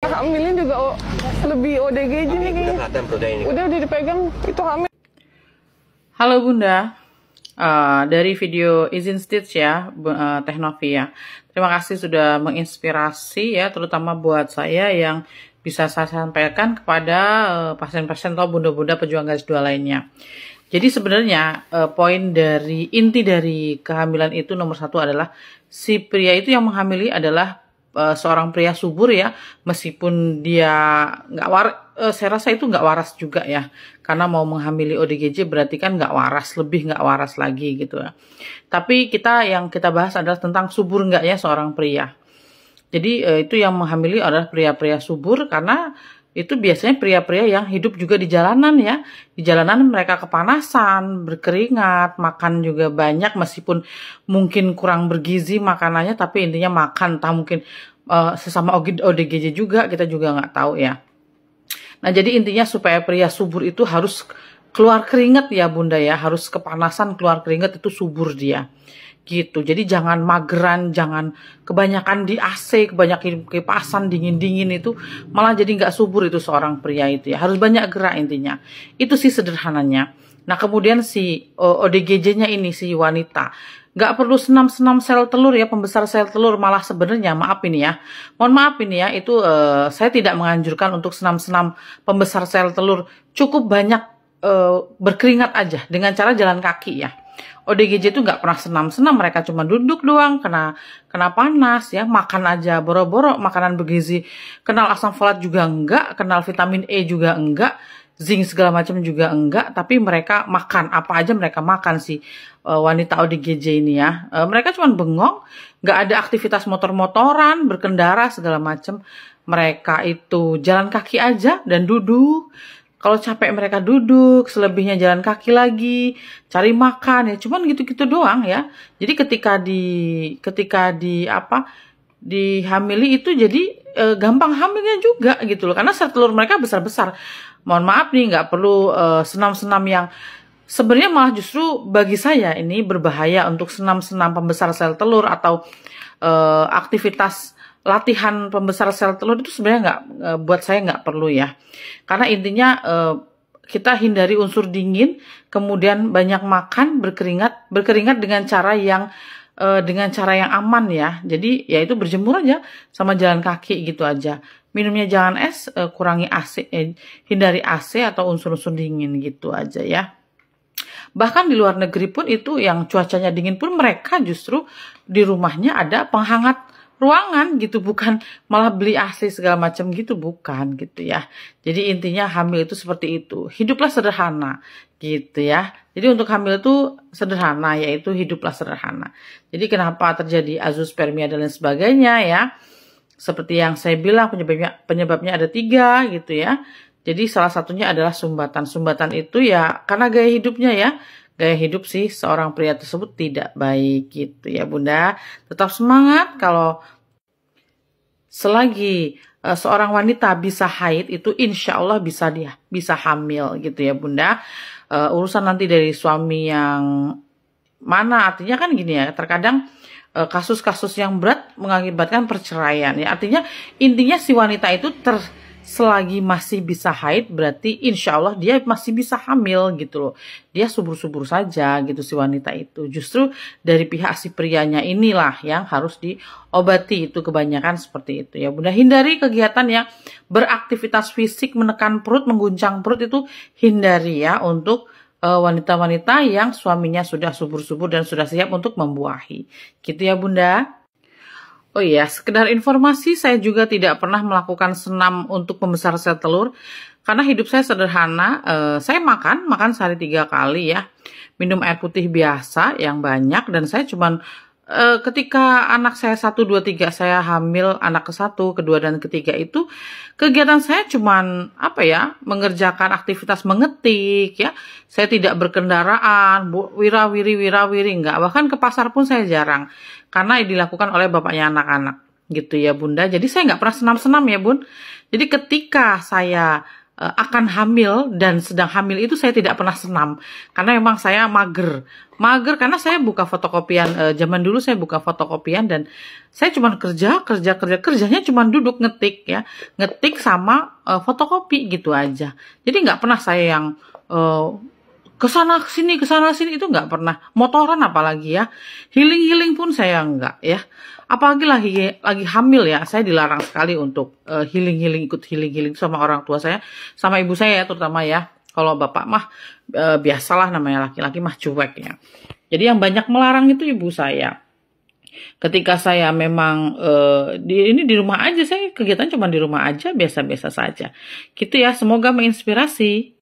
Hamilin juga lebih ODGJ nih kayaknya. Udah dipegang itu hamil. Halo Bunda, dari video izin stitch ya, Teh Novi ya. Terima kasih sudah menginspirasi ya, terutama buat saya yang bisa saya sampaikan kepada pasien-pasien atau bunda-bunda pejuang garis 2 lainnya. Jadi sebenarnya inti dari kehamilan itu nomor 1 adalah si pria itu yang menghamili adalah seorang pria subur ya, meskipun dia nggak waras, saya rasa itu nggak waras juga ya, karena mau menghamili ODGJ berarti kan nggak waras, lebih nggak waras lagi gitu ya. Tapi yang kita bahas adalah tentang subur nggaknya seorang pria. Jadi itu yang menghamili adalah pria-pria subur, karena itu biasanya pria-pria yang hidup juga di jalanan ya. Di jalanan mereka kepanasan, berkeringat, makan juga banyak meskipun mungkin kurang bergizi makanannya, tapi intinya makan, entah mungkin sesama ODGJ juga, kita juga nggak tahu ya. Nah jadi intinya supaya pria subur itu harus keluar keringat ya Bunda ya, harus kepanasan keluar keringat, itu subur dia. Gitu. Jadi jangan mageran, jangan kebanyakan di AC, kebanyakan kipasan dingin-dingin, itu malah jadi nggak subur itu seorang pria itu ya. Harus banyak gerak intinya. Itu sih sederhananya. Nah kemudian si ODGJ-nya ini, si wanita, nggak perlu senam-senam sel telur ya, pembesar sel telur. Malah sebenarnya maaf ini ya, mohon maaf ini ya, itu saya tidak menganjurkan untuk senam-senam pembesar sel telur. Cukup banyak berkeringat aja dengan cara jalan kaki ya. ODGJ itu nggak pernah senam-senam, mereka cuma duduk doang, kena panas ya, makan aja boro-boro makanan bergizi, kenal asam folat juga enggak, kenal vitamin E juga enggak, zinc segala macam juga enggak, tapi mereka makan apa aja, mereka makan si wanita ODGJ ini ya. Mereka cuma bengong, nggak ada aktivitas motor-motoran, berkendara segala macam, mereka itu jalan kaki aja dan duduk. Kalau capek mereka duduk, selebihnya jalan kaki lagi, cari makan ya, cuman gitu-gitu doang ya. Jadi ketika dihamili itu jadi gampang hamilnya juga gitu loh, karena sel telur mereka besar-besar. Mohon maaf nih, nggak perlu senam-senam yang sebenarnya malah justru bagi saya ini berbahaya untuk senam-senam pembesar sel telur atau aktivitas latihan pembesar sel telur itu sebenarnya buat saya nggak perlu ya, karena intinya kita hindari unsur dingin, kemudian banyak makan, berkeringat dengan cara yang aman ya. Jadi ya itu berjemur aja sama jalan kaki gitu aja. Minumnya jangan es, kurangi AC, hindari AC atau unsur-unsur dingin gitu aja ya. Bahkan di luar negeri pun itu yang cuacanya dingin pun mereka justru di rumahnya ada penghangat ruangan gitu, bukan malah beli AC segala macam gitu, bukan gitu ya. Jadi intinya hamil itu seperti itu, hiduplah sederhana gitu ya. Jadi untuk hamil itu sederhana, yaitu hiduplah sederhana. Jadi kenapa terjadi azoospermia dan lain sebagainya ya, seperti yang saya bilang penyebabnya ada 3 gitu ya. Jadi salah satunya adalah sumbatan itu ya karena gaya hidupnya ya. Gaya hidup si seorang pria tersebut tidak baik gitu ya Bunda. Tetap semangat, kalau selagi seorang wanita bisa haid itu insya Allah bisa hamil gitu ya Bunda. Urusan nanti dari suami yang mana, artinya kan gini ya, terkadang kasus-kasus yang berat mengakibatkan perceraian ya. Artinya intinya si wanita itu selagi masih bisa haid berarti insya Allah dia masih bisa hamil gitu loh. Dia subur-subur saja gitu si wanita itu. Justru dari pihak si prianya inilah yang harus diobati, itu kebanyakan seperti itu ya Bunda. Hindari kegiatan yang beraktivitas fisik, menekan perut, mengguncang perut, itu hindari ya untuk wanita-wanita yang suaminya sudah subur-subur dan sudah siap untuk membuahi. Gitu ya Bunda. Oh iya, sekedar informasi, saya juga tidak pernah melakukan senam untuk pembesar sel telur. Karena hidup saya sederhana, saya makan sehari 3 kali ya. Minum air putih biasa yang banyak, dan saya cuman ketika anak saya 1, 2, 3, saya hamil anak ke-1, kedua, dan ketiga itu, kegiatan saya cuman mengerjakan aktivitas mengetik ya. Saya tidak berkendaraan, wirawiri enggak. Bahkan ke pasar pun saya jarang, karena dilakukan oleh bapaknya anak-anak gitu ya Bunda. Jadi saya nggak pernah senam-senam ya Bun. Jadi ketika saya akan hamil dan sedang hamil itu saya tidak pernah senam karena memang saya mager karena saya buka fotokopian, zaman dulu saya buka fotokopian dan saya cuma kerjanya cuma duduk ngetik ya, ngetik sama fotokopi gitu aja. Jadi nggak pernah saya yang kesana sini itu nggak pernah, motoran apalagi ya, healing pun saya nggak ya, apalagi lagi hamil ya, saya dilarang sekali untuk ikut healing sama orang tua saya, sama ibu saya terutama ya. Kalau bapak mah biasalah, namanya laki-laki mah cuek ya. Jadi yang banyak melarang itu ibu saya. Ketika saya memang di rumah aja, saya kegiatan cuma di rumah aja, biasa-biasa saja gitu ya. Semoga menginspirasi.